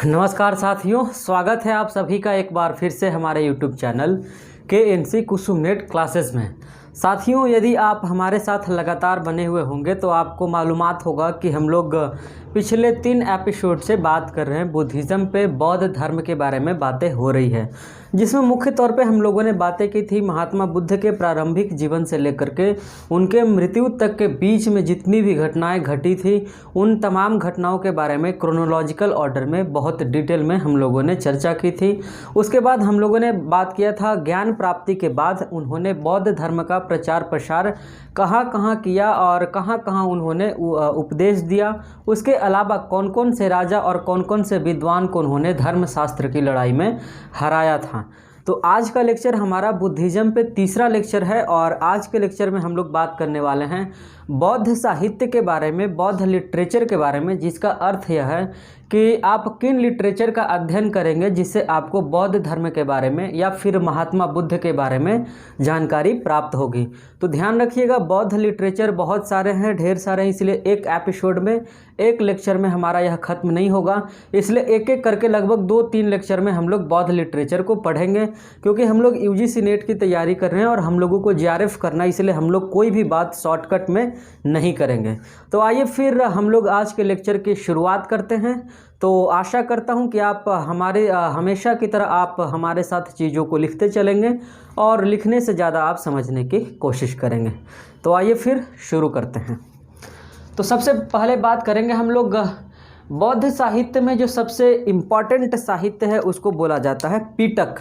नमस्कार साथियों, स्वागत है आप सभी का एक बार फिर से हमारे YouTube चैनल KNC कुसुम नेट क्लासेस में। साथियों, यदि आप हमारे साथ लगातार बने हुए होंगे तो आपको मालूमात होगा कि हम लोग पिछले 3 एपिसोड से बात कर रहे हैं बुद्धिज़्म पे, बौद्ध धर्म के बारे में बातें हो रही है, जिसमें मुख्य तौर पे हम लोगों ने बातें की थी महात्मा बुद्ध के प्रारंभिक जीवन से लेकर के उनके मृत्यु तक के बीच में जितनी भी घटनाएं घटी थी उन तमाम घटनाओं के बारे में क्रोनोलॉजिकल ऑर्डर में बहुत डिटेल में हम लोगों ने चर्चा की थी। उसके बाद हम लोगों ने बात किया था ज्ञान प्राप्ति के बाद उन्होंने बौद्ध धर्म का प्रचार प्रसार कहाँ कहाँ किया और कहाँ कहाँ उन्होंने उपदेश दिया। उसके अलावा कौन कौन से राजा और कौन कौन से विद्वान को उन्होंने धर्मशास्त्र की लड़ाई में हराया था। तो आज का लेक्चर हमारा बुद्धिज़्म पे तीसरा लेक्चर है और आज के लेक्चर में हम लोग बात करने वाले हैं बौद्ध साहित्य के बारे में, बौद्ध लिटरेचर के बारे में, जिसका अर्थ यह है कि आप किन लिटरेचर का अध्ययन करेंगे जिससे आपको बौद्ध धर्म के बारे में या फिर महात्मा बुद्ध के बारे में जानकारी प्राप्त होगी। तो ध्यान रखिएगा, बौद्ध लिटरेचर बहुत सारे हैं, ढेर सारे हैं, इसलिए एक एपिसोड में, एक लेक्चर में हमारा यह खत्म नहीं होगा। इसलिए एक एक करके लगभग 2-3 लेक्चर में हम लोग बौद्ध लिटरेचर को पढ़ेंगे, क्योंकि हम लोग UGC नेट की तैयारी कर रहे हैं और हम लोगों को JRF करना है, इसलिए हम लोग कोई भी बात शॉर्टकट में नहीं करेंगे। तो आइए फिर हम लोग आज के लेक्चर की शुरुआत करते हैं। तो आशा करता हूं कि आप हमारे हमेशा की तरह आप हमारे साथ चीज़ों को लिखते चलेंगे और लिखने से ज़्यादा आप समझने की कोशिश करेंगे। तो आइए फिर शुरू करते हैं। तो सबसे पहले बात करेंगे हम लोग बौद्ध साहित्य में जो सबसे इम्पॉर्टेंट साहित्य है उसको बोला जाता है पिटक,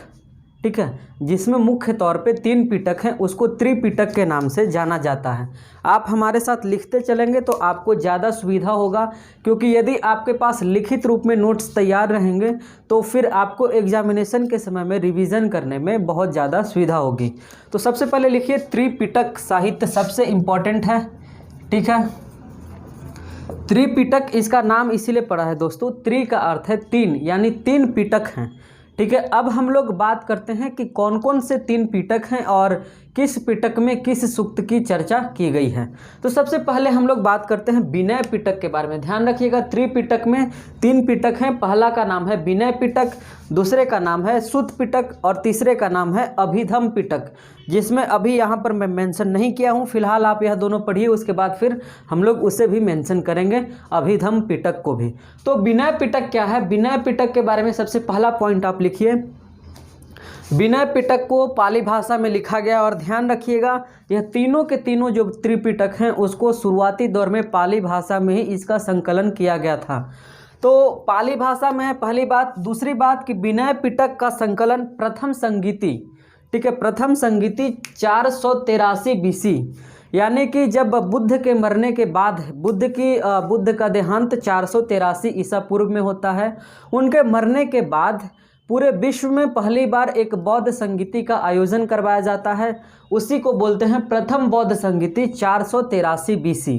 ठीक है, जिसमें मुख्य तौर पे 3 पिटक हैं, उसको त्रिपिटक के नाम से जाना जाता है। आप हमारे साथ लिखते चलेंगे तो आपको ज़्यादा सुविधा होगा, क्योंकि यदि आपके पास लिखित रूप में नोट्स तैयार रहेंगे तो फिर आपको एग्जामिनेशन के समय में रिवीजन करने में बहुत ज़्यादा सुविधा होगी। तो सबसे पहले लिखिए, त्रिपिटक साहित्य सबसे इम्पॉर्टेंट है, ठीक है। त्रिपिटक इसका नाम इसीलिए पड़ा है दोस्तों, त्रि का अर्थ है 3, यानी 3 पिटक हैं, ठीक है। अब हम लोग बात करते हैं कि कौन कौन से 3 पिटक हैं और किस पिटक में किस सूक्त की चर्चा की गई है। तो सबसे पहले हम लोग बात करते हैं विनय पिटक के बारे में। ध्यान रखिएगा, त्रिपिटक में 3 पिटक हैं। पहला का नाम है विनय पिटक, दूसरे का नाम है सुत्त पिटक और तीसरे का नाम है अभिधम पिटक, जिसमें अभी यहाँ पर मैं मेंशन नहीं किया हूँ। फिलहाल आप यह दोनों पढ़िए, उसके बाद फिर हम लोग उसे भी मेंशन करेंगे, अभिधम पिटक को भी। तो विनय पिटक क्या है? विनय पिटक के बारे में सबसे पहला पॉइंट आप लिखिए, विनय पिटक को पाली भाषा में लिखा गया। और ध्यान रखिएगा, यह तीनों के तीनों जो त्रिपिटक हैं उसको शुरुआती दौर में पाली भाषा में ही इसका संकलन किया गया था। तो पाली भाषा में है, पहली बात। दूसरी बात कि विनय पिटक का संकलन प्रथम संगीति, ठीक है, प्रथम संगीति 483 BC, यानी कि जब बुद्ध के मरने के बाद बुद्ध का देहांत 483 ईसा पूर्व में होता है। उनके मरने के बाद पूरे विश्व में पहली बार एक बौद्ध संगीति का आयोजन करवाया जाता है, उसी को बोलते हैं प्रथम बौद्ध संगीति 483 BC।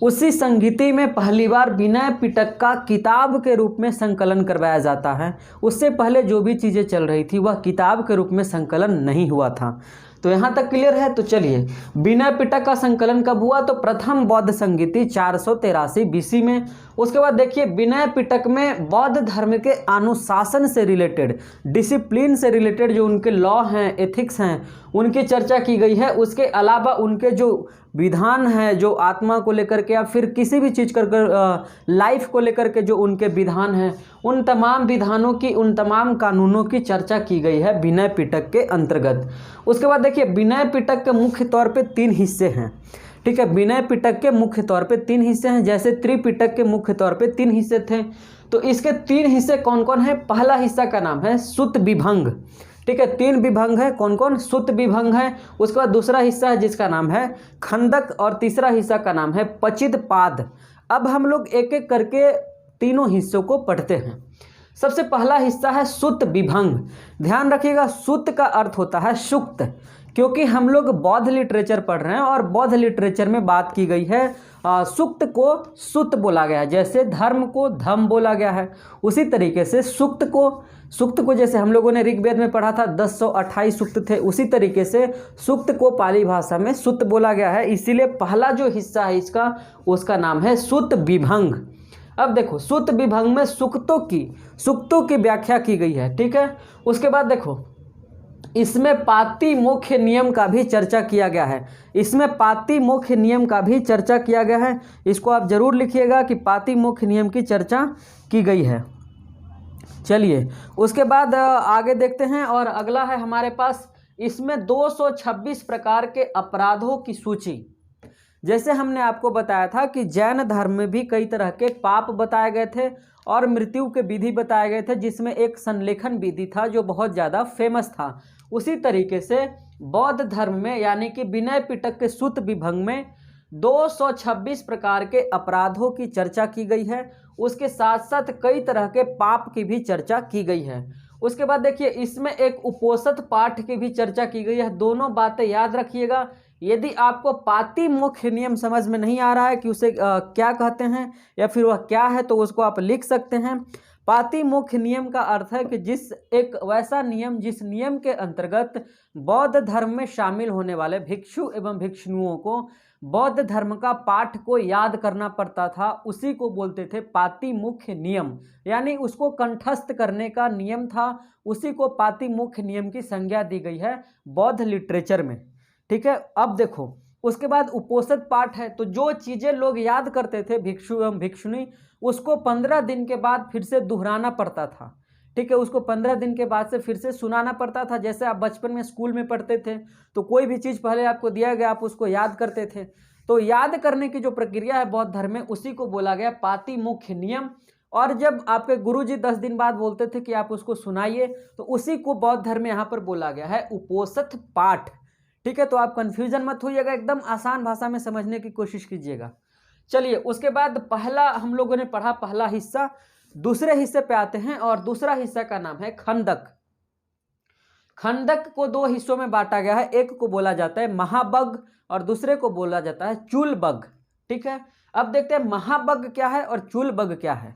उसी संगीति में पहली बार विनय पिटक का किताब के रूप में संकलन करवाया जाता है। उससे पहले जो भी चीज़ें चल रही थी वह किताब के रूप में संकलन नहीं हुआ था। तो यहाँ तक क्लियर है। तो चलिए, विनय पिटक का संकलन कब हुआ? तो प्रथम बौद्ध संगीति 483 BC में। उसके बाद देखिए, विनय पिटक में बौद्ध धर्म के अनुशासन से रिलेटेड, डिसिप्लिन से रिलेटेड जो उनके लॉ हैं, एथिक्स हैं, उनकी चर्चा की गई है। उसके अलावा उनके जो विधान है, जो आत्मा को लेकर के या फिर किसी भी चीज़ लाइफ को लेकर के जो उनके विधान हैं, उन तमाम विधानों की, उन तमाम कानूनों की चर्चा की गई है विनय पिटक के अंतर्गत। उसके बाद देखिए, विनय पिटक के मुख्य तौर पे 3 हिस्से हैं, ठीक है। विनय पिटक के मुख्य तौर पे 3 हिस्से हैं, जैसे त्रिपिटक के मुख्य तौर पे 3 हिस्से थे। तो इसके 3 हिस्से कौन कौन है? पहला हिस्सा का नाम है सुत्त विभंग, ठीक है, 3 विभंग है। कौन कौन? सुत्त विभंग है। उसके बाद दूसरा हिस्सा है जिसका नाम है खंडक और तीसरा हिस्सा का नाम है पचिद पाद। अब हम लोग एक एक करके तीनों हिस्सों को पढ़ते हैं। सबसे पहला हिस्सा है सुत्त विभंग। ध्यान रखिएगा, सुत्त का अर्थ होता है सुक्त, क्योंकि हम लोग बौद्ध लिटरेचर पढ़ रहे हैं और बौद्ध लिटरेचर में बात की गई है सुक्त को सुत्त बोला गया है, जैसे धर्म को धम बोला गया है, उसी तरीके से सुक्त को जैसे हम लोगों ने ऋग्वेद में पढ़ा था 1028 सूक्त थे, उसी तरीके से सुक्त को पाली भाषा में सुत्त बोला गया है। इसीलिए पहला जो हिस्सा है इसका, उसका नाम है सुत्त विभंग। अब देखो सुत विभंग में सुक्तों की व्याख्या की गई है, ठीक है। उसके बाद देखो इसमें पाती मुख्य नियम का भी चर्चा किया गया है, इसमें पाती मुख्य नियम का भी चर्चा किया गया है। इसको आप जरूर लिखिएगा कि पाती मुख्य नियम की चर्चा की गई है। चलिए उसके बाद आगे देखते हैं, और अगला है हमारे पास, इसमें 226 प्रकार के अपराधों की सूची। जैसे हमने आपको बताया था कि जैन धर्म में भी कई तरह के पाप बताए गए थे और मृत्यु के विधि बताए गए थे, जिसमें एक संलेखन विधि था जो बहुत ज़्यादा फेमस था। उसी तरीके से बौद्ध धर्म में यानी कि विनय पिटक के सुत विभंग में 226 प्रकार के अपराधों की चर्चा की गई है। उसके साथ साथ कई तरह के पाप की भी चर्चा की गई है। उसके बाद देखिए इसमें एक उपोषित पाठ की भी चर्चा की गई है। दोनों बातें याद रखिएगा। यदि आपको पाती मुख्य नियम समझ में नहीं आ रहा है कि उसे क्या कहते हैं या फिर वह क्या है, तो उसको आप लिख सकते हैं। पाती मुख्य नियम का अर्थ है कि एक वैसा नियम जिस नियम के अंतर्गत बौद्ध धर्म में शामिल होने वाले भिक्षु एवं भिक्षुओं को बौद्ध धर्म का पाठ को याद करना पड़ता था, उसी को बोलते थे पाती मुख्य नियम, यानी उसको कंठस्थ करने का नियम था, उसी को पाती मुख्य नियम की संज्ञा दी गई है बौद्ध लिटरेचर में, ठीक है। अब देखो उसके बाद उपोषित पाठ है, तो जो चीज़ें लोग याद करते थे भिक्षु एवं भिक्षुणी, उसको 15 दिन के बाद फिर से दोहराना पड़ता था, ठीक है। उसको 15 दिन के बाद से फिर से सुनाना पड़ता था। जैसे आप बचपन में स्कूल में पढ़ते थे तो कोई भी चीज़ पहले आपको दिया गया आप उसको याद करते थे, तो याद करने की जो प्रक्रिया है बौद्ध धर्म में, उसी को बोला गया पाती मुख्य नियम। और जब आपके गुरुजी 10 दिन बाद बोलते थे कि आप उसको सुनाइए, तो उसी को बौद्ध धर्म में यहाँ पर बोला गया है उपोषित पाठ, ठीक है। तो आप कंफ्यूजन मत होइएगा, एकदम आसान भाषा में समझने की कोशिश कीजिएगा। चलिए उसके बाद पहला हम लोगों ने पढ़ा पहला हिस्सा। दूसरे हिस्से पे आते हैं, और दूसरा हिस्सा का नाम है खंदक। खंदक को 2 हिस्सों में बांटा गया है, एक को बोला जाता है महाबग और दूसरे को बोला जाता है चूलबग, ठीक है। अब देखते हैं महाबग क्या है और चूलबग क्या है।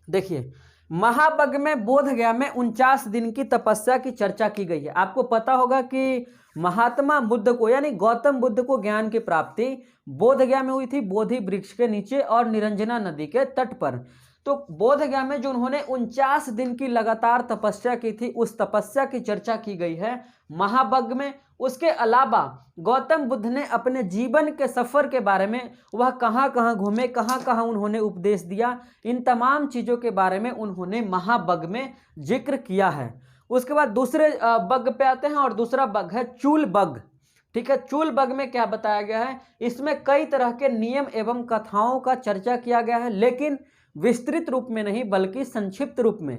देखिए महाबग में बोध गया में 49 दिन की तपस्या की चर्चा की गई है। आपको पता होगा कि महात्मा बुद्ध को यानी गौतम बुद्ध को ज्ञान की प्राप्ति बोध गया में हुई थी, बोधि वृक्ष के नीचे और निरंजना नदी के तट पर। तो बोध गया में जो उन्होंने 49 दिन की लगातार तपस्या की थी, उस तपस्या की चर्चा की गई है महाबग में। उसके अलावा गौतम बुद्ध ने अपने जीवन के सफ़र के बारे में, वह कहाँ कहाँ घूमे, कहाँ कहाँ उन्होंने उपदेश दिया, इन तमाम चीज़ों के बारे में उन्होंने महाबग में जिक्र किया है। उसके बाद दूसरे बग पे आते हैं, और दूसरा बग है चूल बग, ठीक है। चूल बग में क्या बताया गया है, इसमें कई तरह के नियम एवं कथाओं का चर्चा किया गया है, लेकिन विस्तृत रूप में नहीं बल्कि संक्षिप्त रूप में।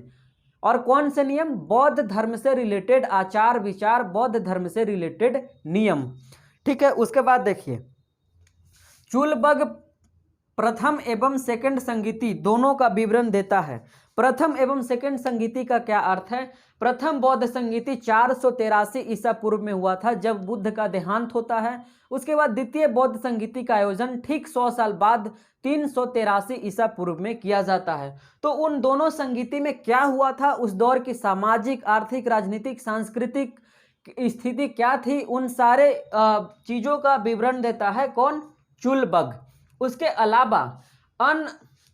और कौन से नियम, बौद्ध धर्म से रिलेटेड आचार विचार, बौद्ध धर्म से रिलेटेड नियम, ठीक है। उसके बाद देखिए चूलबग प्रथम एवं सेकंड संगीति दोनों का विवरण देता है। प्रथम एवं सेकंड संगीति का क्या अर्थ है। प्रथम बौद्ध संगीति 483 ईसा पूर्व में हुआ था, जब बुद्ध का देहांत होता है। उसके बाद द्वितीय बौद्ध संगीति का आयोजन ठीक 100 साल बाद 383 ईसा पूर्व में किया जाता है। तो उन दोनों संगीति में क्या हुआ था, उस दौर की सामाजिक, आर्थिक, राजनीतिक, सांस्कृतिक स्थिति क्या थी, उन सारे चीज़ों का विवरण देता है कौन, चूलबग। उसके अलावा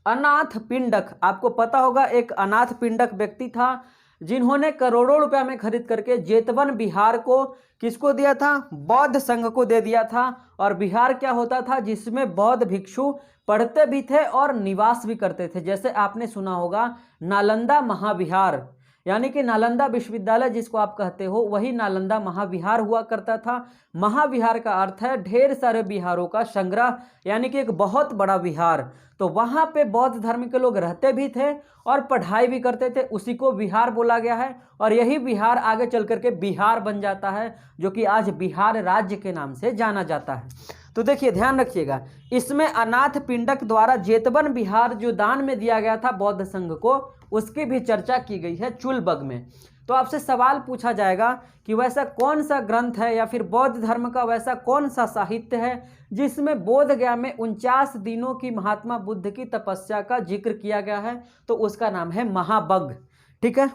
अनाथ पिंडक, आपको पता होगा एक अनाथ पिंडक व्यक्ति था जिन्होंने करोड़ों रुपया में खरीद करके जेतवन बिहार को किसको दिया था, बौद्ध संघ को दे दिया था। और बिहार क्या होता था, जिसमें बौद्ध भिक्षु पढ़ते भी थे और निवास भी करते थे। जैसे आपने सुना होगा नालंदा महाविहार, यानी कि नालंदा विश्वविद्यालय जिसको आप कहते हो, वही नालंदा महाविहार हुआ करता था। महाविहार का अर्थ है ढेर सारे विहारों का संग्रह, यानी कि एक बहुत बड़ा विहार। तो वहाँ पे बौद्ध धर्म के लोग रहते भी थे और पढ़ाई भी करते थे, उसी को विहार बोला गया है। और यही विहार आगे चल करके बिहार बन जाता है, जो कि आज बिहार राज्य के नाम से जाना जाता है। तो देखिए ध्यान रखिएगा, इसमें अनाथ पिंडक द्वारा जेतवन बिहार जो दान में दिया गया था बौद्ध संघ को, उसकी भी चर्चा की गई है चूलबग में। तो आपसे सवाल पूछा जाएगा कि वैसा कौन सा ग्रंथ है या फिर बौद्ध धर्म का वैसा कौन सा साहित्य है जिसमें बोध गया में 49 दिनों की महात्मा बुद्ध की तपस्या का जिक्र किया गया है, तो उसका नाम है महाबग, ठीक है।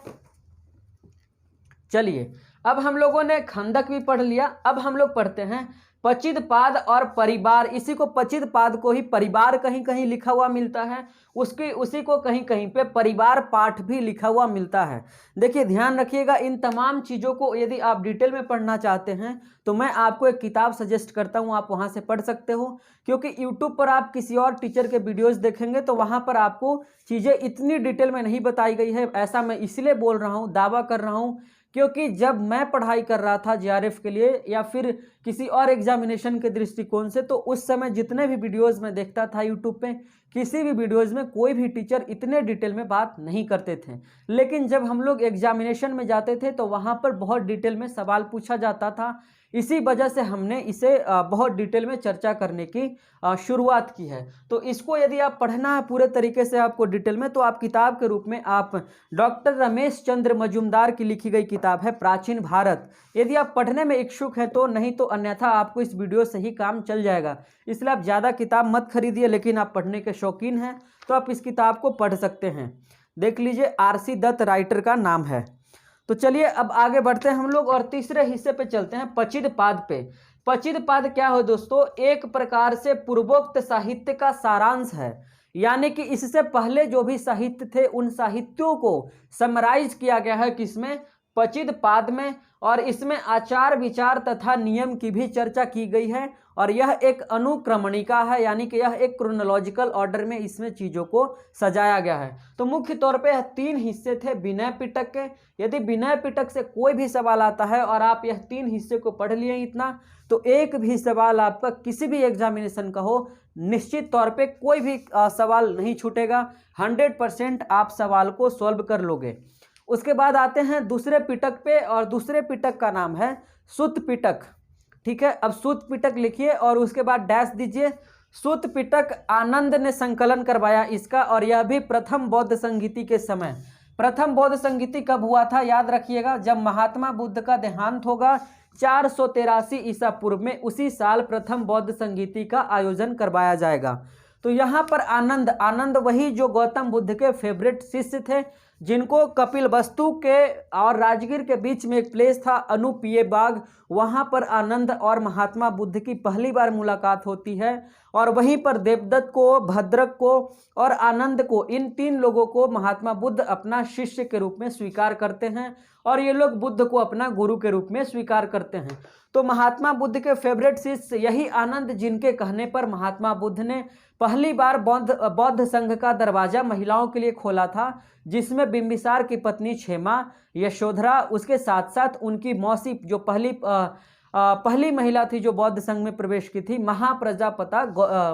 चलिए अब हम लोगों ने खंदक भी पढ़ लिया, अब हम लोग पढ़ते हैं पचिद पाद और परिवार, इसी को पचिद पाद को ही परिवार कहीं कहीं लिखा हुआ मिलता है, उसी को कहीं कहीं पे परिवार पाठ भी लिखा हुआ मिलता है। देखिए ध्यान रखिएगा, इन तमाम चीज़ों को यदि आप डिटेल में पढ़ना चाहते हैं तो मैं आपको एक किताब सजेस्ट करता हूं, आप वहां से पढ़ सकते हो। क्योंकि यूट्यूब पर आप किसी और टीचर के वीडियोस देखेंगे तो वहां पर आपको चीज़ें इतनी डिटेल में नहीं बताई गई है। ऐसा मैं इसलिए बोल रहा हूं, दावा कर रहा हूं, क्योंकि जब मैं पढ़ाई कर रहा था जीआरएफ के लिए या फिर किसी और एग्जामिनेशन के दृष्टिकोण से, तो उस समय जितने भी वीडियोस मैं देखता था यूट्यूब पे, किसी भी वीडियोस में कोई भी टीचर इतने डिटेल में बात नहीं करते थे। लेकिन जब हम लोग एग्जामिनेशन में जाते थे तो वहाँ पर बहुत डिटेल में सवाल पूछा जाता था। इसी वजह से हमने इसे बहुत डिटेल में चर्चा करने की शुरुआत की है। तो इसको यदि आप पढ़ना है पूरे तरीके से आपको डिटेल में, तो आप किताब के रूप में आप डॉक्टर रमेश चंद्र मजूमदार की लिखी गई किताब है प्राचीन भारत, यदि आप पढ़ने में इच्छुक हैं तो, नहीं तो अन्यथा आपको इस वीडियो से ही काम चल जाएगा। इसलिए आप ज़्यादा किताब मत खरीदिए, लेकिन आप पढ़ने के शौकीन हैं तो आप इस किताब को पढ़ सकते हैं। देख लीजिए, आरसी दत्त राइटर का नाम है। तो चलिए अब आगे बढ़ते हैं हम लोग और तीसरे हिस्से पे चलते हैं, पचिद पाद पे। पचिद पाद क्या हो दोस्तों? एक प्रकार से पूर्वोक्त साहित्य का सारांश है, यानी कि इससे पहले जो भी साहित्य थे उन साहित्यों को समराइज किया गया है किसमें? पचिद पाद में। और इसमें आचार विचार तथा नियम की भी चर्चा की गई है और यह एक अनुक्रमणिका है, यानी कि यह एक क्रोनोलॉजिकल ऑर्डर में इसमें चीज़ों को सजाया गया है। तो मुख्य तौर पे 3 हिस्से थे विनय पिटक के। यदि विनय पिटक से कोई भी सवाल आता है और आप यह 3 हिस्से को पढ़ लिए इतना, तो एक भी सवाल आपका किसी भी एग्जामिनेशन का हो, निश्चित तौर पे कोई भी सवाल नहीं छूटेगा। 100% आप सवाल को सॉल्व कर लोगे। उसके बाद आते हैं दूसरे पिटक पे, और दूसरे पिटक का नाम है सुत पिटक। ठीक है, अब सुत पिटक लिखिए और उसके बाद डैश दीजिए। सुत पिटक आनंद ने संकलन करवाया इसका, और यह भी प्रथम बौद्ध संगीति के समय। प्रथम बौद्ध संगीति कब हुआ था? याद रखिएगा, जब महात्मा बुद्ध का देहांत होगा 483 ईसा पूर्व में, उसी साल प्रथम बौद्ध संगीति का आयोजन करवाया जाएगा। तो यहाँ पर आनंद वही जो गौतम बुद्ध के फेवरेट शिष्य थे, जिनको कपिलवस्तु के और राजगीर के बीच में एक प्लेस था अनुपिये बाग, वहाँ पर आनंद और महात्मा बुद्ध की पहली बार मुलाकात होती है। और वहीं पर देवदत्त को, भद्रक को और आनंद को, इन 3 लोगों को महात्मा बुद्ध अपना शिष्य के रूप में स्वीकार करते हैं और ये लोग बुद्ध को अपना गुरु के रूप में स्वीकार करते हैं। तो महात्मा बुद्ध के फेवरेट शिष्य यही आनंद, जिनके कहने पर महात्मा बुद्ध ने पहली बार बौद्ध संघ का दरवाजा महिलाओं के लिए खोला था, जिसमें बिंबिसार की पत्नी क्षेमा, यशोधरा, उसके साथ साथ उनकी मौसी जो पहली महिला थी जो बौद्ध संघ में प्रवेश की थी,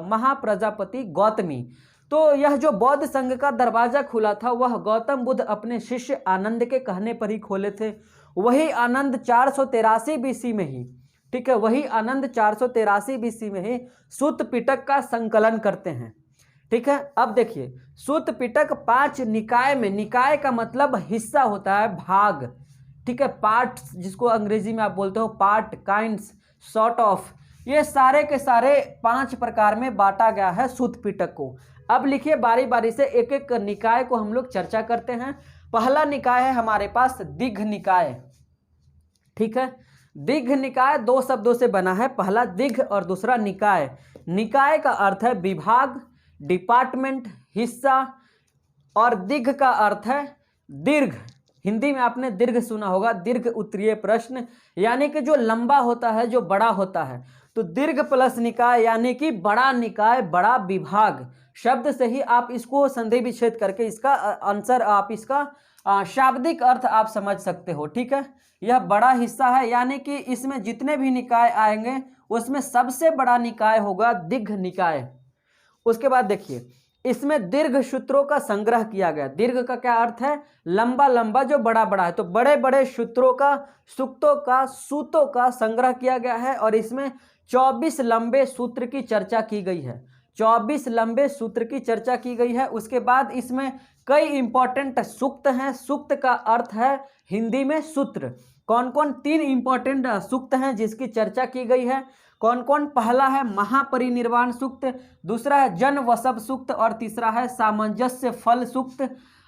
महाप्रजापति गौतमी। तो यह जो बौद्ध संघ का दरवाजा खुला था वह गौतम बुद्ध अपने शिष्य आनंद के कहने पर ही खोले थे। वही आनंद 483 बीसी में ही, ठीक है, वही आनंद 483 बीसी में ही सुत पिटक का संकलन करते हैं। ठीक है, अब देखिए, सुत पिटक 5 निकाय में, निकाय का मतलब हिस्सा होता है, भाग, ठीक है, पार्ट्स जिसको अंग्रेजी में आप बोलते हो, पार्ट, काइंड्स, सॉर्ट ऑफ, ये सारे के सारे 5 प्रकार में बांटा गया है सुत पिटक को। अब लिखिए बारी बारी से एक एक निकाय को हम लोग चर्चा करते हैं। पहला निकाय है हमारे पास दिघ निकाय। ठीक है, दिघ निकाय 2 शब्दों से बना है, पहला दिघ और दूसरा निकाय। निकाय का अर्थ है विभाग, डिपार्टमेंट, हिस्सा, और दिघ का अर्थ है दीर्घ। हिंदी में आपने दीर्घ सुना होगा, दीर्घ उत्तरीय प्रश्न, यानी कि जो लंबा होता है, जो बड़ा होता है। तो दीर्घ प्लस निकाय यानी कि बड़ा निकाय, बड़ा विभाग। शब्द से ही आप इसको संधि विच्छेद करके इसका आंसर, आप इसका शाब्दिक अर्थ आप समझ सकते हो। ठीक है, यह बड़ा हिस्सा है, यानी कि इसमें जितने भी निकाय आएंगे उसमें सबसे बड़ा निकाय होगा दिघ निकाय। उसके बाद देखिए, इसमें दीर्घ सूत्रों का संग्रह किया गया। दीर्घ का क्या अर्थ है? लंबा लंबा, जो बड़ा बड़ा है। तो बड़े बड़े सूत्रों का, सूतों का संग्रह किया गया है और इसमें 24 लंबे सूत्र की चर्चा की गई है। 24 लंबे सूत्र की चर्चा की गई है। उसके बाद इसमें कई इंपॉर्टेंट सूक्त हैं। सूक्त का अर्थ है हिंदी में सूत्र। कौन कौन? 3 इंपॉर्टेंट सूक्त हैं जिसकी चर्चा की गई है। कौन कौन? पहला है महापरिनिर्वाण सूक्त, दूसरा है जन वसव सूक्त और तीसरा है सामंजस्य फल सूक्त।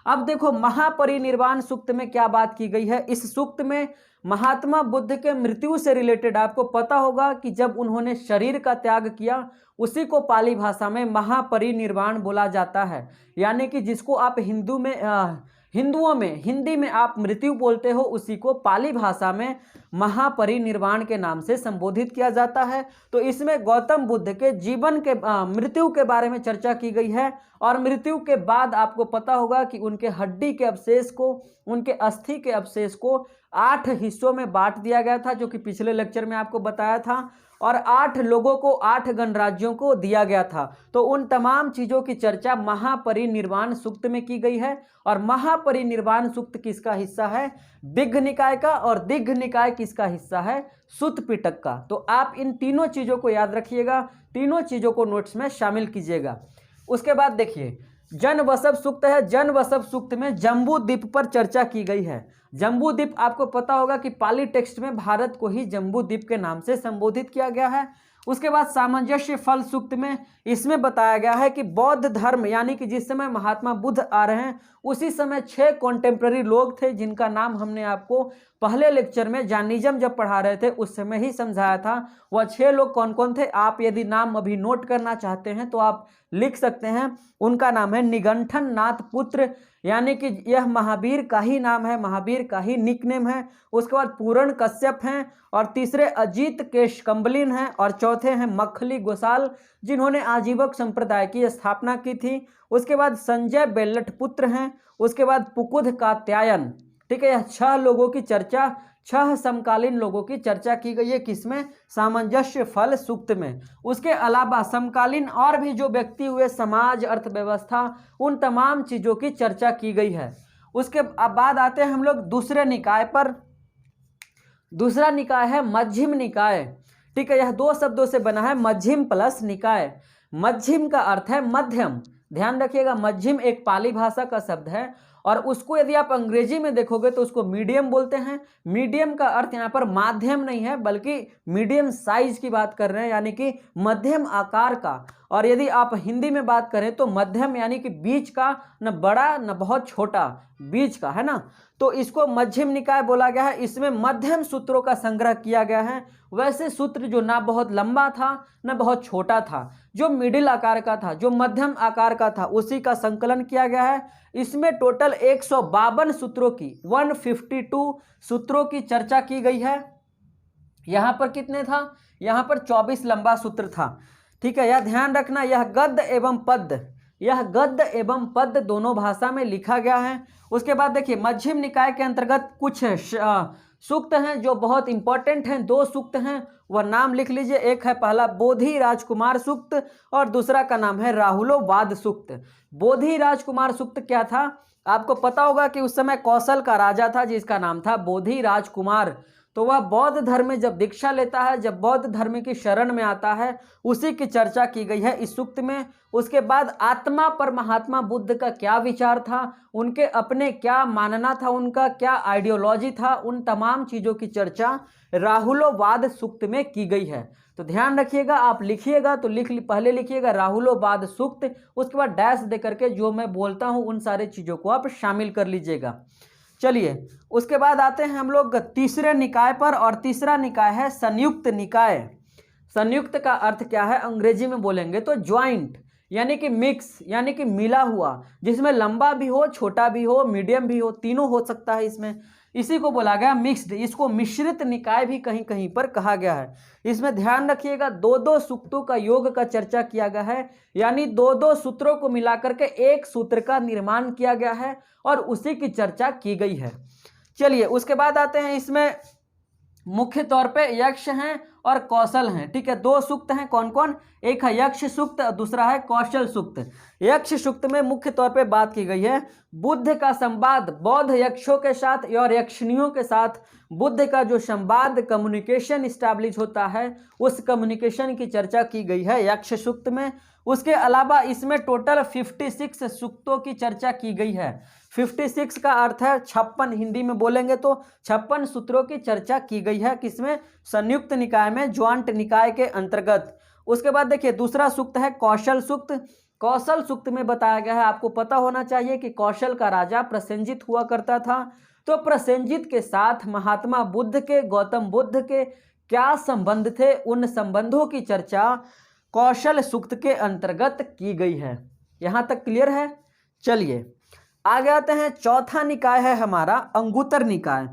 अब देखो महापरिनिर्वाण सूक्त में क्या बात की गई है। इस सूक्त में महात्मा बुद्ध के मृत्यु से रिलेटेड आपको पता होगा कि जब उन्होंने शरीर का त्याग किया उसी को पाली भाषा में महापरिनिर्वाण बोला जाता है, यानी कि जिसको आप हिंदुओं में हिंदी में आप मृत्यु बोलते हो, उसी को पाली भाषा में महापरिनिर्वाण के नाम से संबोधित किया जाता है। तो इसमें गौतम बुद्ध के जीवन के मृत्यु के बारे में चर्चा की गई है और मृत्यु के बाद आपको पता होगा कि उनके हड्डी के अवशेष को, उनके अस्थि के अवशेष को 8 हिस्सों में बांट दिया गया था, जो कि पिछले लेक्चर में आपको बताया था, और 8 लोगों को 8 गणराज्यों को दिया गया था। तो उन तमाम चीज़ों की चर्चा महापरिनिर्वाण सूक्त में की गई है। और महापरिनिर्वाण सूक्त किसका हिस्सा है? दिग्घ निकाय का। और दिग्घ निकाय किसका हिस्सा है? सुत्त पिटक का। तो आप इन तीनों चीज़ों को याद रखिएगा, तीनों चीज़ों को नोट्स में शामिल कीजिएगा। उसके बाद देखिए जन वसव सूक्त है। जन वसव सूक्त में जम्बू द्वीप पर चर्चा की गई है। जम्बू द्वीप आपको पता होगा कि पाली टेक्स्ट में भारत को ही जम्बू द्वीप के नाम से संबोधित किया गया है। उसके बाद सामंजस्य फल सूक्त में इसमें बताया गया है कि बौद्ध धर्म, यानी कि जिस समय महात्मा बुद्ध आ रहे हैं उसी समय 6 कॉन्टेम्प्ररी लोग थे जिनका नाम हमने आपको पहले लेक्चर में जैनिज्म जब पढ़ा रहे थे उस समय ही समझाया था। वह 6 लोग कौन कौन थे? आप यदि नाम अभी नोट करना चाहते हैं तो आप लिख सकते हैं। उनका नाम है निगंठन नाथ पुत्र, यानी कि यह महावीर का ही नाम है, महावीर का ही निकनेम है। उसके बाद पूरण कश्यप हैं, और तीसरे अजीत केश कंबलिन हैं, और चौथे हैं मखली गोसाल जिन्होंने आजीवक संप्रदाय की स्थापना की थी। उसके बाद संजय बेल्लट पुत्र हैं। उसके बाद पुकुध कात्यायन। ठीक है, यह 6 लोगों की चर्चा, 6 समकालीन लोगों की चर्चा की गई है किसमें? सामंजस्य फल सूक्त में। उसके अलावा समकालीन और भी जो व्यक्ति हुए, समाज, अर्थव्यवस्था, उन तमाम चीज़ों की चर्चा की गई है। उसके बाद आते हैं हम लोग दूसरे निकाय पर। दूसरा निकाय है मध्यम निकाय। ठीक है, यह 2 शब्दों से बना है, मध्यम प्लस निकाय। मध्यम का अर्थ है मध्यम, ध्यान रखिएगा। मध्यम एक पाली भाषा का शब्द है और उसको यदि आप अंग्रेजी में देखोगे तो उसको मीडियम बोलते हैं। मीडियम का अर्थ यहाँ पर माध्यम नहीं है बल्कि मीडियम साइज की बात कर रहे हैं, यानी कि मध्यम आकार का। और यदि आप हिंदी में बात करें तो मध्यम यानी कि बीच का, न बड़ा न बहुत छोटा, बीच का, है ना। तो इसको मध्यम निकाय बोला गया है। इसमें मध्यम सूत्रों का संग्रह किया गया है। वैसे सूत्र जो ना बहुत लंबा था न बहुत छोटा था, जो मिडिल आकार का था, जो मध्यम आकार का था, उसी का संकलन किया गया है। इसमें टोटल 152 सूत्रों की, 152 सूत्रों की चर्चा की गई है। यहाँ पर कितने था? यहाँ पर 24 लंबा सूत्र था। ठीक है, यह ध्यान रखना, यह गद्य एवं पद्य, यह गद्य एवं पद्य दोनों भाषा में लिखा गया है। उसके बाद देखिए मध्यम निकाय के अंतर्गत कुछ सूक्त हैं जो बहुत इंपॉर्टेंट हैं। 2 सूक्त हैं, वह नाम लिख लीजिए। एक है पहला बोधि राजकुमार सूक्त और दूसरा का नाम है राहुलोवाद सूक्त। बोधि राजकुमार सूक्त क्या था? आपको पता होगा कि उस समय कौशल का राजा था जिसका नाम था बोधि राजकुमार। तो वह बौद्ध धर्म में जब दीक्षा लेता है, जब बौद्ध धर्म की शरण में आता है, उसी की चर्चा की गई है इस सूक्त में। उसके बाद आत्मा पर महात्मा बुद्ध का क्या विचार था, उनके अपने क्या मानना था, उनका क्या आइडियोलॉजी था, उन तमाम चीज़ों की चर्चा राहुलोवाद सूक्त में की गई है। तो ध्यान रखिएगा, आप लिखिएगा तो पहले लिखिएगा राहुलोवाद सूक्त, उसके बाद डैश दे करके जो मैं बोलता हूँ उन सारे चीज़ों को आप शामिल कर लीजिएगा। चलिए उसके बाद आते हैं हम लोग तीसरे निकाय पर, और तीसरा निकाय है संयुक्त निकाय। संयुक्त का अर्थ क्या है? अंग्रेजी में बोलेंगे तो ज्वाइंट, यानी कि मिक्स, यानी कि मिला हुआ, जिसमें लंबा भी हो, छोटा भी हो, मीडियम भी हो, तीनों हो सकता है इसमें। इसी को बोला गया मिक्स्ड। इसको मिश्रित निकाय भी कहीं कहीं पर कहा गया है। इसमें ध्यान रखिएगा 2-2 सूक्तों का योग का चर्चा किया गया है, यानी 2-2 सूत्रों को मिलाकर के एक सूत्र का निर्माण किया गया है और उसी की चर्चा की गई है। चलिए उसके बाद आते हैं, इसमें मुख्य तौर पे यक्ष हैं और कौशल हैं। ठीक है, 2 सूक्त हैं, कौन कौन? एक है यक्ष सूक्त और दूसरा है कौशल सूक्त। यक्ष सूक्त में मुख्य तौर पे बात की गई है बुद्ध का संवाद बौद्ध यक्षों के साथ और यक्षिणियों के साथ, बुद्ध का जो संवाद, कम्युनिकेशन इस्टेब्लिश होता है, उस कम्युनिकेशन की चर्चा की गई है यक्ष सूक्त में। उसके अलावा इसमें टोटल 56 सूक्तों की चर्चा की गई है। 56 का अर्थ है 56, हिंदी में बोलेंगे तो 56 सूत्रों की चर्चा की गई है। किसमें? संयुक्त निकाय में, ज्वाइंट निकाय के अंतर्गत। उसके बाद देखिए दूसरा सूक्त है कौशल सूक्त। कौशल सूक्त में बताया गया है, आपको पता होना चाहिए कि कौशल का राजा प्रसेनजित हुआ करता था। तो प्रसेनजित के साथ महात्मा बुद्ध के, गौतम बुद्ध के क्या संबंध थे, उन संबंधों की चर्चा कौशल सूक्त के अंतर्गत की गई है। यहां तक क्लियर है। चलिए आगे आते हैं। चौथा निकाय है हमारा अंगुत्तर निकाय।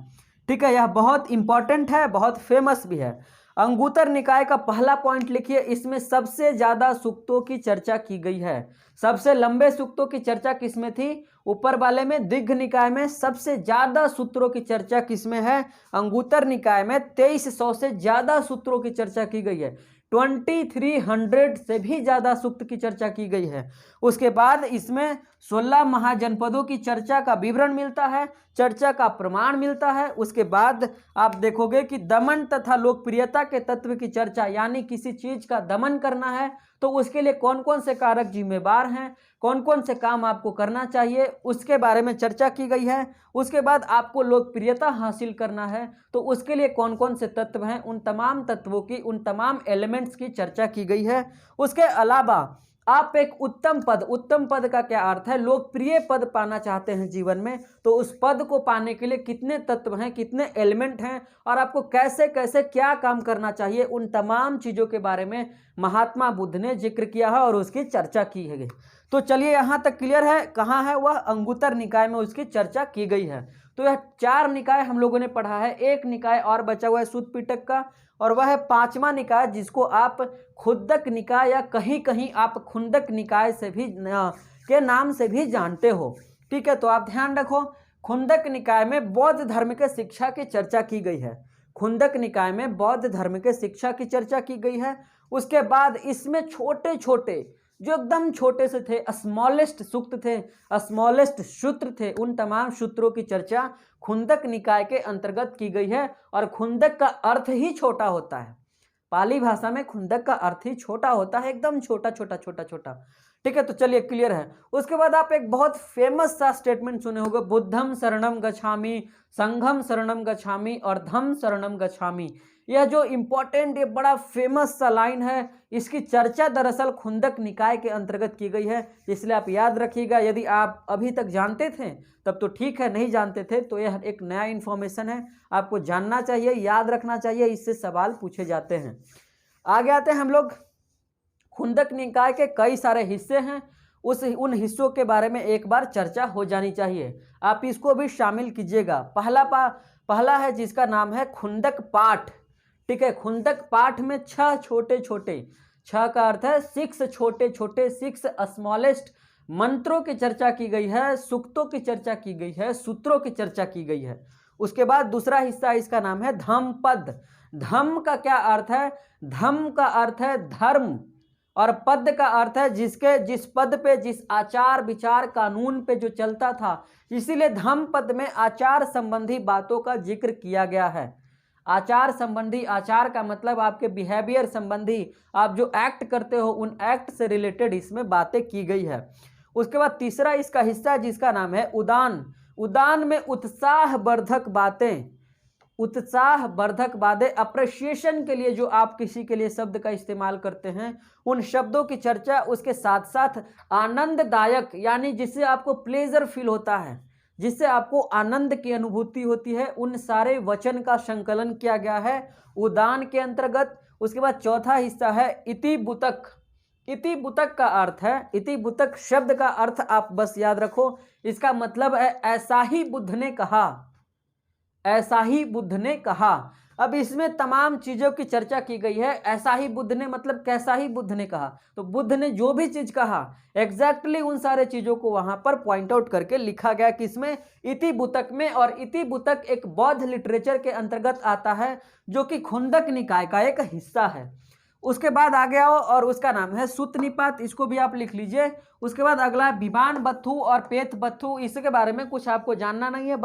ठीक है, यह बहुत इंपॉर्टेंट है, बहुत फेमस भी है। अंगुत्तर निकाय का पहला पॉइंट लिखिए, इसमें सबसे ज्यादा सूक्तों की चर्चा की गई है। सबसे लंबे सूक्तों की चर्चा किसमें थी? ऊपर वाले में, दिग्घ निकाय में। सबसे ज्यादा सूत्रों की चर्चा किसमें है? अंगुत्तर निकाय में 2300 से ज्यादा सूत्रों की चर्चा की गई है। 2300 से भी ज्यादा सूक्त की चर्चा की गई है। उसके बाद इसमें 16 महाजनपदों की चर्चा का विवरण मिलता है, चर्चा का प्रमाण मिलता है। उसके बाद आप देखोगे कि दमन तथा लोकप्रियता के तत्व की चर्चा, यानी किसी चीज का दमन करना है तो उसके लिए कौन कौन से कारक जिम्मेदार हैं, कौन कौन से काम आपको करना चाहिए, उसके बारे में चर्चा की गई है। उसके बाद आपको लोकप्रियता हासिल करना है तो उसके लिए कौन कौन से तत्व हैं, उन तमाम तत्वों की, उन तमाम एलिमेंट्स की चर्चा की गई है। उसके अलावा आप एक उत्तम पद का क्या अर्थ है? लोकप्रिय पद पाना चाहते हैं जीवन में, तो उस पद को पाने के लिए कितने तत्व हैं, कितने एलिमेंट हैं और आपको कैसे कैसे क्या काम करना चाहिए, उन तमाम चीज़ों के बारे में महात्मा बुद्ध ने जिक्र किया है और उसकी चर्चा की है। तो चलिए यहाँ तक क्लियर है। कहाँ है वह? अंगुत्तर निकाय में उसकी चर्चा की गई है। तो यह 4 निकाय हम लोगों ने पढ़ा है। एक निकाय और बचा हुआ है सूत पिटक का, और वह है 5वां निकाय, जिसको आप खुद्दक निकाय या कहीं कहीं आप खुंदक निकाय से भी के नाम से भी जानते हो। ठीक है, तो आप ध्यान रखो, खुंदक निकाय में बौद्ध धर्म के शिक्षा की चर्चा की गई है। खुंदक निकाय में बौद्ध धर्म के शिक्षा की चर्चा की गई है। उसके बाद इसमें छोटे छोटे, जो एकदम छोटे से थे, स्मॉलेस्ट सूक्त थे, स्मॉलेस्ट सूत्र थे, उन तमाम सूत्रों की चर्चा खुंदक निकाय के अंतर्गत की गई है। और खुंदक का अर्थ ही छोटा होता है। पाली भाषा में खुंदक का अर्थ ही छोटा होता है, एकदम छोटा छोटा छोटा छोटा। ठीक है, तो चलिए क्लियर है। उसके बाद आप एक बहुत फेमस सा स्टेटमेंट सुने होंगे, बुद्धम शरणम गच्छामि, संघम शरणम गच्छामि और धम्म शरणम गच्छामि। यह जो इंपॉर्टेंट, ये बड़ा फेमस सा लाइन है, इसकी चर्चा दरअसल खुंदक निकाय के अंतर्गत की गई है, इसलिए आप याद रखिएगा। यदि आप अभी तक जानते थे तब तो ठीक है, नहीं जानते थे तो यह एक नया इन्फॉर्मेशन है, आपको जानना चाहिए, याद रखना चाहिए, इससे सवाल पूछे जाते हैं। आगे आते हैं हम लोग। खुंदक निकाय के कई सारे हिस्से हैं, उन हिस्सों के बारे में एक बार चर्चा हो जानी चाहिए, आप इसको भी शामिल कीजिएगा। पहला है जिसका नाम है खुंदक पाठ। ठीक है, खुंदक पाठ में 6 छोटे छोटे, 6 का अर्थ है 6 छोटे छोटे, 6 स्मॉलेस्ट मंत्रों की चर्चा की गई है, सूक्तों की चर्चा की गई है, सूत्रों की चर्चा की गई है। उसके बाद दूसरा हिस्सा, इसका नाम है धम्म पद। धम्म का क्या अर्थ है? धम्म का अर्थ है धर्म, और पद का अर्थ है जिस पद पे, जिस आचार विचार कानून पे जो चलता था। इसीलिए धम्म पद में आचार संबंधी बातों का जिक्र किया गया है। आचार संबंधी, आचार का मतलब आपके बिहेवियर संबंधी, आप जो एक्ट करते हो उन एक्ट से रिलेटेड इसमें बातें की गई है। उसके बाद तीसरा इसका हिस्सा जिसका नाम है उदान। उदान में उत्साहवर्धक बातें, उत्साहवर्धक बातें, अप्रिशिएशन के लिए जो आप किसी के लिए शब्द का इस्तेमाल करते हैं, उन शब्दों की चर्चा। उसके साथ साथ आनंददायक, यानी जिससे आपको प्लेजर फील होता है, जिससे आपको आनंद की अनुभूति होती है, उन सारे वचन का संकलन किया गया है उदान के अंतर्गत। उसके बाद चौथा हिस्सा है इतिबुतक। इतिबुतक का अर्थ है, इतिबुतक शब्द का अर्थ आप बस याद रखो, इसका मतलब है ऐसा ही बुद्ध ने कहा, ऐसा ही बुद्ध ने कहा। अब इसमें तमाम चीजों की चर्चा की गई है। ऐसा ही बुद्ध ने मतलब कैसा ही बुद्ध ने कहा, तो बुद्ध ने जो भी चीज कहा एग्जैक्टली उन सारे चीजों को वहां पर पॉइंट आउट करके लिखा गया किसमें? इतिबुतक में। और इतिबुतक एक बौद्ध लिटरेचर के अंतर्गत आता है जो कि खुंदक निकाय का एक हिस्सा है। उसके बाद आ गया और उसका नाम है सूत निपात, इसको भी आप लिख लीजिए। उसके बाद अगला है विमान बत्थु और पेथ बत्थु। इसके बारे में कुछ आपको जानना नहीं है,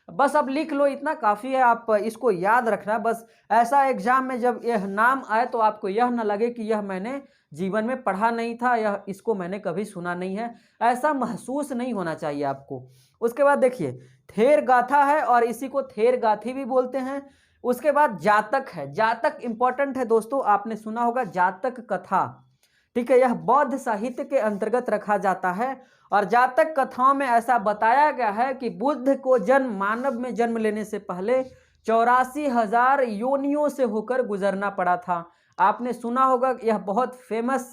बस आप लिख लो, इतना काफ़ी है, आप इसको याद रखना बस। ऐसा एग्जाम में जब यह नाम आए तो आपको यह ना लगे कि यह मैंने जीवन में पढ़ा नहीं था, यह इसको मैंने कभी सुना नहीं है, ऐसा महसूस नहीं होना चाहिए आपको। उसके बाद देखिए थेर गाथा है और इसी को थेर गाथी भी बोलते हैं। उसके बाद जातक है। जातक इंपॉर्टेंट है दोस्तों, आपने सुना होगा जातक कथा। ठीक है, यह बौद्ध साहित्य के अंतर्गत रखा जाता है। और जातक कथाओं में ऐसा बताया गया है कि बुद्ध को मानव में जन्म लेने से पहले 84,000 योनियों से होकर गुजरना पड़ा था। आपने सुना होगा, यह बहुत फेमस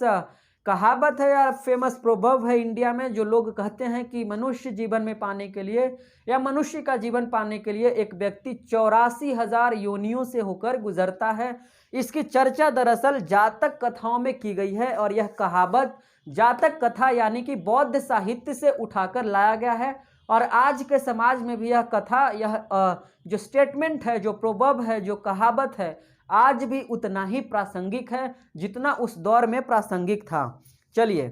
कहावत है या फेमस प्रोवर्ब है इंडिया में, जो लोग कहते हैं कि मनुष्य जीवन में पाने के लिए या मनुष्य का जीवन पाने के लिए एक व्यक्ति 84,000 योनियों से होकर गुजरता है। इसकी चर्चा दरअसल जातक कथाओं में की गई है और यह कहावत जातक कथा यानी कि बौद्ध साहित्य से उठाकर लाया गया है। और आज के समाज में भी यह कथा, यह जो स्टेटमेंट है, जो प्रोवर्ब है, जो कहावत है, आज भी उतना ही प्रासंगिक है जितना उस दौर में प्रासंगिक था। चलिए,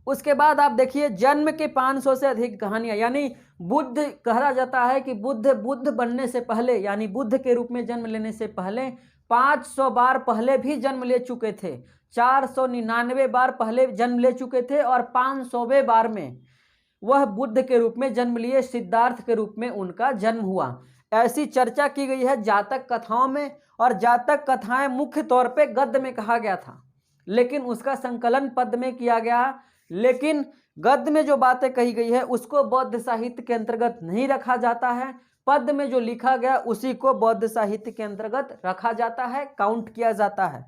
उसके बाद आप देखिए, जन्म के 500 से अधिक कहानियां, यानी बुद्ध कहा जाता है कि बुद्ध बनने से पहले, यानी बुद्ध के रूप में जन्म लेने से पहले 500 बार पहले भी जन्म ले चुके थे, 499 बार पहले जन्म ले चुके थे और 500वें बार में वह बुद्ध के रूप में जन्म लिए, सिद्धार्थ के रूप में उनका जन्म हुआ। ऐसी चर्चा की गई है जातक कथाओं में। और जातक कथाएं मुख्य तौर पे गद्य में कहा गया था, लेकिन उसका संकलन पद्य में किया गया। लेकिन गद्य में जो बातें कही गई है उसको बौद्ध साहित्य के अंतर्गत नहीं रखा जाता है, पद्य में जो लिखा गया उसी को बौद्ध साहित्य के अंतर्गत रखा जाता है, काउंट किया जाता है।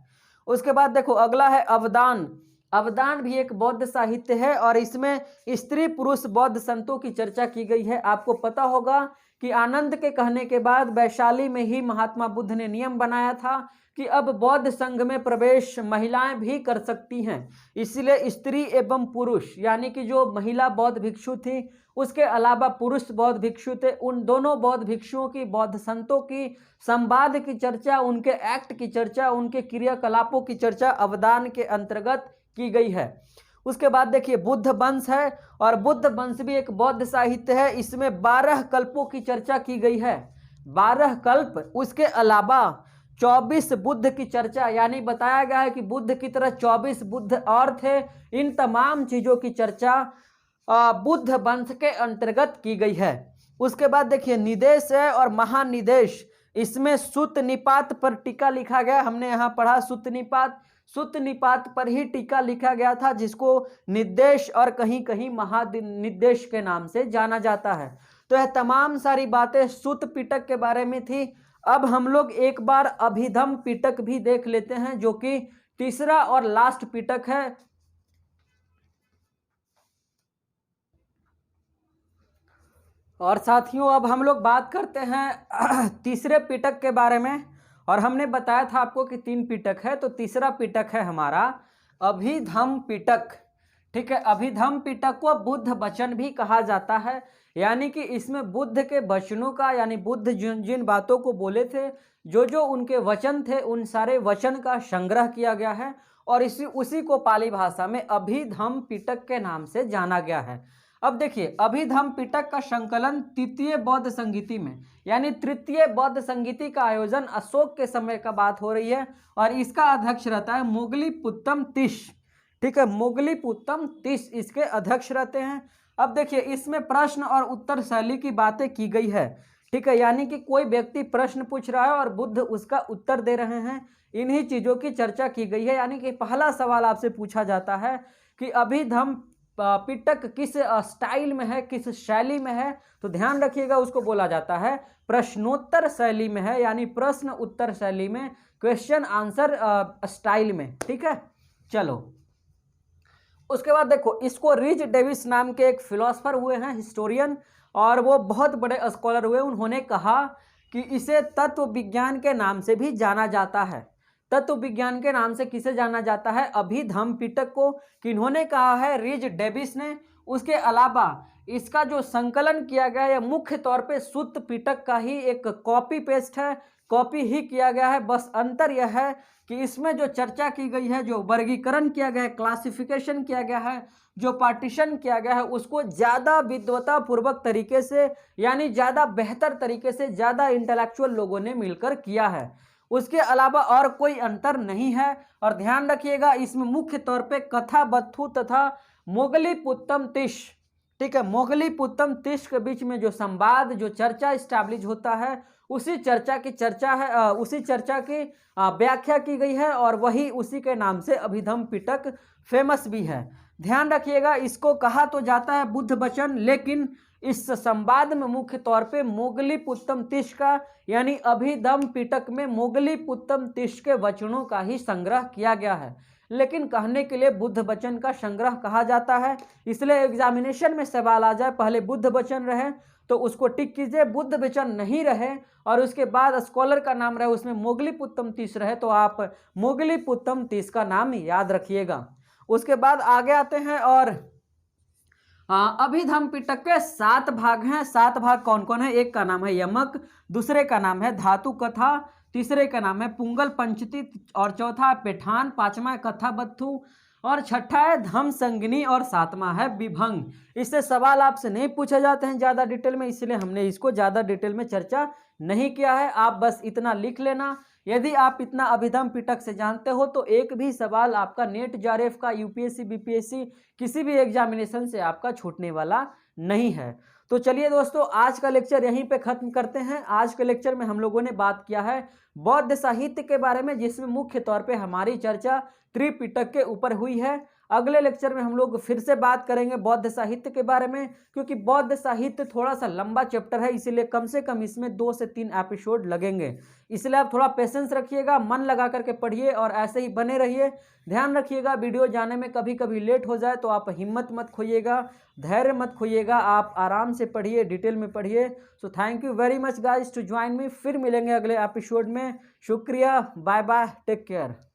उसके बाद देखो, अगला है अवदान। अवदान भी एक बौद्ध साहित्य है और इसमें स्त्री पुरुष बौद्ध संतों की चर्चा की गई है। आपको पता होगा कि आनंद के कहने के बाद वैशाली में ही महात्मा बुद्ध ने नियम बनाया था कि अब बौद्ध संघ में प्रवेश महिलाएं भी कर सकती हैं। इसलिए स्त्री एवं पुरुष, यानी कि जो महिला बौद्ध भिक्षु थी उसके अलावा पुरुष बौद्ध भिक्षु थे, उन दोनों बौद्ध भिक्षुओं की, बौद्ध संतों की संवाद की चर्चा, उनके एक्ट की चर्चा, उनके क्रियाकलापों की चर्चा अवदान के अंतर्गत की गई है। उसके बाद देखिए, बुद्ध वंश है और बुद्ध वंश भी एक बौद्ध साहित्य है। इसमें 12 कल्पों की चर्चा की गई है, 12 कल्प। उसके अलावा 24 बुद्ध की चर्चा, यानी बताया गया है कि बुद्ध की तरह 24 बुद्ध और थे। इन तमाम चीजों की चर्चा बुद्ध वंश के अंतर्गत की गई है। उसके बाद देखिए, निदेश है और महानिदेश। इसमें सुत्त निपात पर टीका लिखा गया। हमने यहाँ पढ़ा सुत्त निपात पर ही टीका लिखा गया था, जिसको निर्देश और कहीं कहीं महानिदेश के नाम से जाना जाता है। तो यह तमाम सारी बातें सुत्त पिटक के बारे में थी। अब हम लोग एक बार अभिधम पिटक भी देख लेते हैं, जो कि तीसरा और लास्ट पिटक है। और साथियों, अब हम लोग बात करते हैं तीसरे पिटक के बारे में। और हमने बताया था आपको कि 3 पिटक है, तो तीसरा पिटक है हमारा अभिधम पिटक। ठीक है, अभिधम पिटक को बुद्ध वचन भी कहा जाता है, यानी कि इसमें बुद्ध के वचनों का, यानी बुद्ध जिन जिन बातों को बोले थे, जो जो उनके वचन थे, उन सारे वचन का संग्रह किया गया है और उसी को पाली भाषा में अभिधम पिटक के नाम से जाना गया है। अब देखिए, अभिधम पिटक का संकलन तृतीय बौद्ध संगीति में, यानी तृतीय बौद्ध संगीति का आयोजन अशोक के समय का बात हो रही है और इसका अध्यक्ष रहता है मोगलीपुत्तम तिश। ठीक है, मोगलीपुत्तम तिश इसके अध्यक्ष रहते हैं। अब देखिए, इसमें प्रश्न और उत्तर शैली की बातें की गई है। ठीक है, यानी कि कोई व्यक्ति प्रश्न पूछ रहा है और बुद्ध उसका उत्तर दे रहे हैं। इन्हीं चीज़ों की चर्चा की गई है। यानी कि पहला सवाल आपसे पूछा जाता है कि अभिधम पिटक किस स्टाइल में है, किस शैली में है, तो ध्यान रखिएगा, उसको बोला जाता है प्रश्नोत्तर शैली में है, यानी प्रश्न उत्तर शैली में, क्वेश्चन आंसर स्टाइल में। ठीक है, चलो उसके बाद देखो, इसको रिच डेविस नाम के एक फिलोसफर हुए हैं, हिस्टोरियन, और वो बहुत बड़े स्कॉलर हुए। उन्होंने कहा कि इसे तत्व विज्ञान के नाम से भी जाना जाता है। तत्व विज्ञान के नाम से किसे जाना जाता है? अभिधम पिटक को। किन्होंने कहा है? रिच डेविस ने। उसके अलावा इसका जो संकलन किया गया है मुख्य तौर पे सुत्त पिटक का ही एक कॉपी पेस्ट है, कॉपी ही किया गया है। बस अंतर यह है कि इसमें जो चर्चा की गई है, जो वर्गीकरण किया गया है, क्लासिफिकेशन किया गया है, जो पार्टीशन किया गया है, उसको ज़्यादा विद्वतापूर्वक तरीके से, यानी ज़्यादा बेहतर तरीके से, ज़्यादा इंटेलेक्चुअल लोगों ने मिलकर किया है। उसके अलावा और कोई अंतर नहीं है। और ध्यान रखिएगा, इसमें मुख्य तौर पे कथा बत्थु तथा मोगलीपुत्तम तिश, ठीक है, मोगलीपुत्तम तिश के बीच में जो संवाद, जो चर्चा स्टैब्लिश होता है, उसी चर्चा की चर्चा है, उसी चर्चा की व्याख्या की गई है और वही उसी के नाम से अभिधम पिटक फेमस भी है। ध्यान रखिएगा, इसको कहा तो जाता है बुद्ध वचन, लेकिन इस संवाद में मुख्य तौर पे मोगलीपुत्तम तिष्ठ का यानी अभिधम पिटक में मोगलीपुत्तम तिष्ठ के वचनों का ही संग्रह किया गया है, लेकिन कहने के लिए बुद्ध वचन का संग्रह कहा जाता है। इसलिए एग्जामिनेशन में सवाल आ जाए पहले बुद्ध वचन रहे तो उसको टिक कीजिए, बुद्ध वचन नहीं रहे और उसके बाद स्कॉलर का नाम रहे उसमें मोगलीपुत्तम तिष्ठ रहे तो आप मोगलीपुत्तम तिष्ठ का नाम याद रखिएगा। उसके बाद आगे आते हैं और अभिधम पिटक के 7 भाग हैं। 7 भाग कौन कौन है? एक का नाम है यमक, दूसरे का नाम है धातु कथा, तीसरे का नाम है पुंगल पंचती और चौथा है पेठान, पांचवा है कथा बत्थु और छठा है धम संगिनी और सातवां है विभंग। इससे सवाल आपसे नहीं पूछे जाते हैं ज़्यादा डिटेल में, इसलिए हमने इसको ज़्यादा डिटेल में चर्चा नहीं किया है। आप बस इतना लिख लेना। यदि आप इतना अभिधम पिटक से जानते हो तो एक भी सवाल आपका नेट जेआरएफ का, यूपीएससी बीपीएससी किसी भी एग्जामिनेशन से आपका छूटने वाला नहीं है। तो चलिए दोस्तों, आज का लेक्चर यहीं पे ख़त्म करते हैं। आज के लेक्चर में हम लोगों ने बात किया है बौद्ध साहित्य के बारे में, जिसमें मुख्य तौर पे हमारी चर्चा त्रिपिटक के ऊपर हुई है। अगले लेक्चर में हम लोग फिर से बात करेंगे बौद्ध साहित्य के बारे में, क्योंकि बौद्ध साहित्य थोड़ा सा लंबा चैप्टर है, इसीलिए कम से कम इसमें 2 से 3 एपिसोड लगेंगे। इसलिए आप थोड़ा पेशेंस रखिएगा, मन लगा करके पढ़िए और ऐसे ही बने रहिए। ध्यान रखिएगा, वीडियो जाने में कभी कभी लेट हो जाए तो आप हिम्मत मत खोइएगा, धैर्य मत खोइएगा, आप आराम से पढ़िए, डिटेल में पढ़िए। So thank you very much guys to join me. फिर मिलेंगे अगले एपिसोड में। शुक्रिया, बाय बाय, टेक केयर।